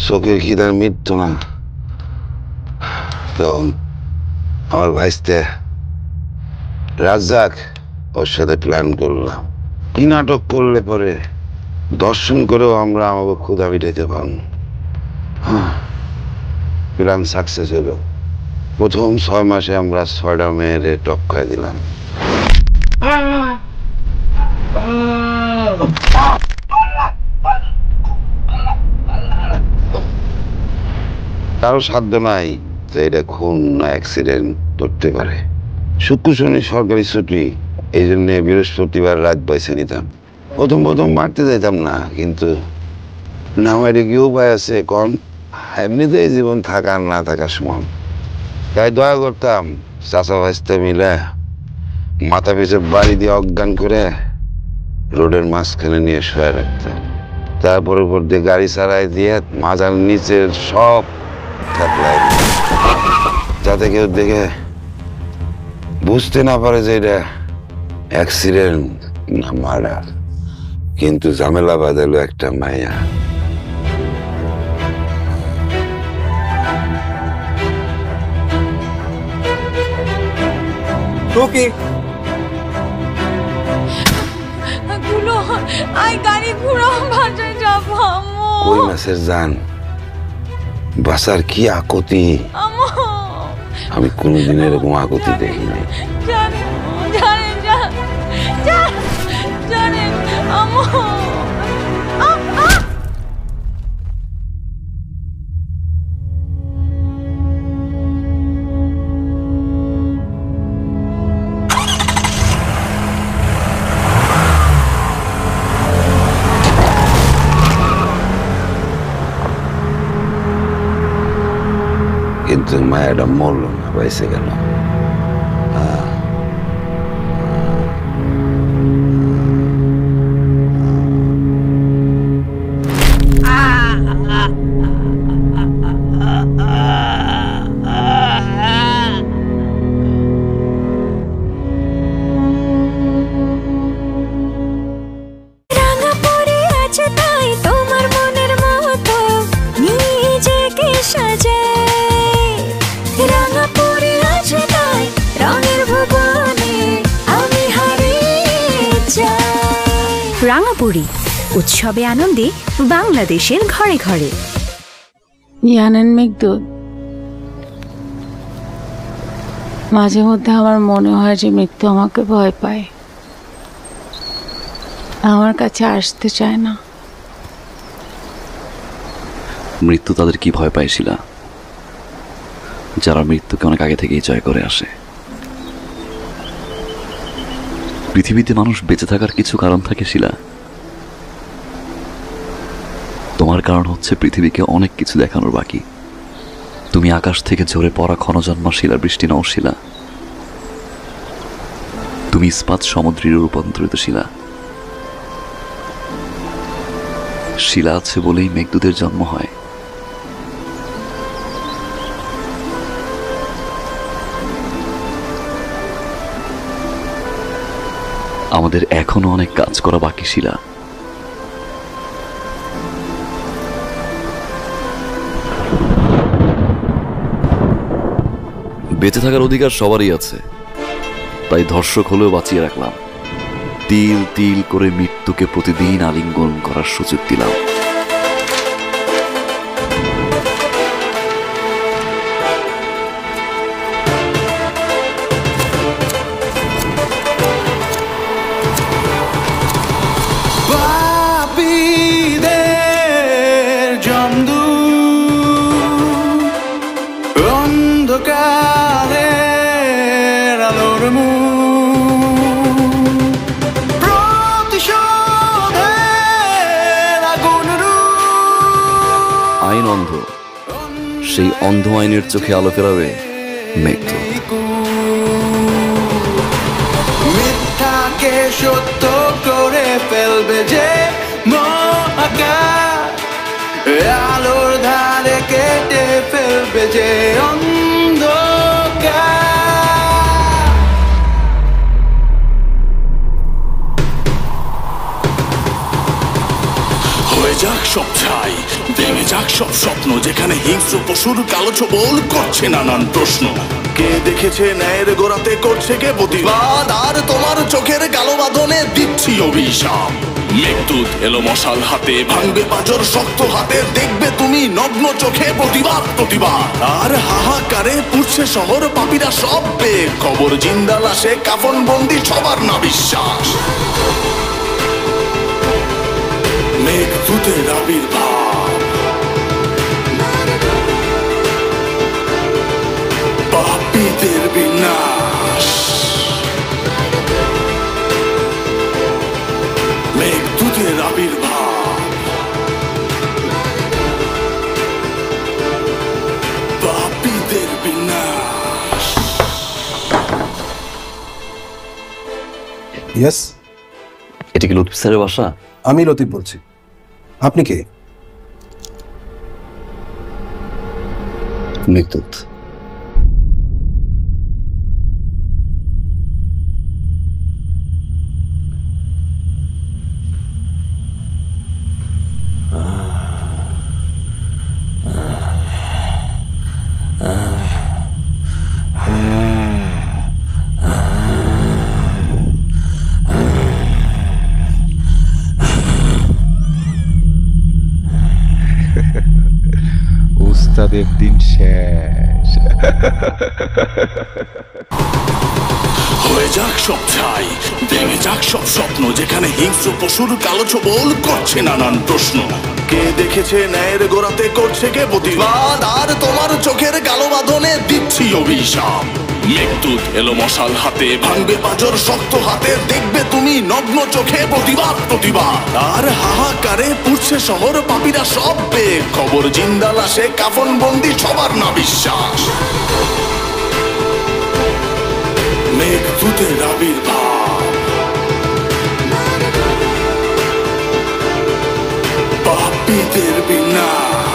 চোখের খিদার মৃত্যু না, তখন আমার ভাইস্তে রাজ্জাক ওর সাথে প্ল্যান করলাম কি নাটক করলে পরে দর্শন করেও আমরা আমাকে ক্ষুধা মিটাইতে পারব। প্ল্যান সাকসেস হলো। প্রথম 6 মাসে আমরা 6টা মেয়েরে টপকায় দিলাম। কারো সাধ্য নাই যে এটা খুন না অ্যাক্সিডেন্ট ধরতে পারে। শুক্র শনি সরকারি ছুটি, এই জন্য বৃহস্পতিবার রাত বেছে নিতাম। প্রথম মারতে যাইতাম না, কিন্তু না মারে কি উপায় আছে কম? এমনিতেই জীবন থাকা আর না থাকার সমান। তাই দয়া করতাম চাচা ভাইস্তে মিলে মাথা পিছু বাড়ি দিয়ে অজ্ঞান করে রোডের মাঝখানে নিয়ে শুয়ে রাখতাম। তারপর উপর দিয়ে গাড়ি চালাই দিয়ে মাজার নিচের সব থাকলাই, যাতে কেউ দেখে বুঝতে না পারে যে এটা অ্যাক্সিডেন্ট না মার্ডার। কিন্তু ঝামেলা বাঁধালো একটা মায়া। কই মাছের জান বাসার কি আকতি, আমি কোনোদিন এরকম আকতি দেখি নাই। কিন্তু মায়াটা মরল না, বাইসে গেল।
রাঙাপুরি উৎসবে আনন্দে বাংলাদেশের ঘরে ঘরে।
জানেন মেঘদূত, মাঝে মধ্যে আমার মনে হয় যে মৃত্যু আমাকে ভয় পায়, আমার কাছে আসতে চায় না।
মৃত্যু তাদের কি ভয় পায় শিলা, যারা মৃত্যুকে অনেক আগে থেকেই জয় করে আসে। পৃথিবীতে মানুষ বেঁচে থাকার কিছু কারণ থাকে শিলা। তোমার কারণ হচ্ছে পৃথিবীকে অনেক কিছু দেখানোর বাকি। তুমি আকাশ থেকে ঝরে পড়া ক্ষণজন্মা শিলার বৃষ্টি নও শিলা, তুমি ইস্পাত সমুদ্রের রূপান্তরিত শিলা। শিলা আছে বলেই মেঘদূতের জন্ম হয়। আমাদের এখনো অনেক কাজ করা বাকি শিলা। বেঁচে থাকার অধিকার সবারই আছে, তাই ধর্ষক হলেও বাঁচিয়ে রাখলাম। তিল তিল করে মৃত্যুকে প্রতিদিন আলিঙ্গন করার সুযোগ দিলাম। আইন অন্ধ, সেই অন্ধ আইনের চোখে আলো ফেরাবে মেঘদূত।
মিথ্যাকে সত্য করে ফেলবে যে মহাকাশ, আলোর ধারে কেটে ফেলবে যে অন্ধকার।
হয়ে যাক সব ছাই, ভেঙে যাক সব স্বপ্ন, যেখানে হিংস্র পশুর কালো ছোবল করছে নানান প্রশ্ন। কে দেখেছে ন্যায়ের গোড়াতে করছে কে প্রতিবাদ, আর তোমার চোখের কালো বাঁধনে দিচ্ছি অভিশাপ। মেঘদূত এলো মশাল হাতে, ভাঙবে পাঁজর শক্ত হাতে, দেখবে তুমি নগ্ন চোখে প্রতিবাদ প্রতিবাদ। আর হাহাকারে পুড়ছে শহর, পাপীরা সব বেগ খবর, জিন্দা লাশে কাফন বন্দি সবার না বিশ্বাস। মেঘদূতের আবির্ভাব, পাপীদের বিনাশ। মেঘদূতের আবির্ভাব, পাপীদের বিনাশ।
ইয়েস,
এটা কি লতিফ স্যারের বাসা?
আমি লতিফ বলছি। আপনি কে?
মেঘদূত।
উস্তাদের দিন শেষ।
হয়ে যাক সব ছাই, ভেঙে যাক সব স্বপ্ন, যেখানে হিংস্র পশুর কালো ছোবল করছে নানান প্রশ্ন। কে দেখেছে ন্যায়ের গোড়াতে করছে কে প্রতিবাদ, আর তোমার চোখের কালো বাঁধনে দিচ্ছি অভিশাপ। মেঘদূত এলো মশাল হাতে, ভাঙবে পাঁজর শক্ত হাতে, দেখবে তুমি নগ্ন চোখে প্রতিবাদ প্রতিবাদ। আর হাহাকারে পুড়ছে শহর, পাপীরা সব বেগ খবর, জিন্দা লাশে কাফন বন্দি সবার না বিশ্বাস। মেঘদূতের আবির্ভাব, পাপীদের বিনাশ।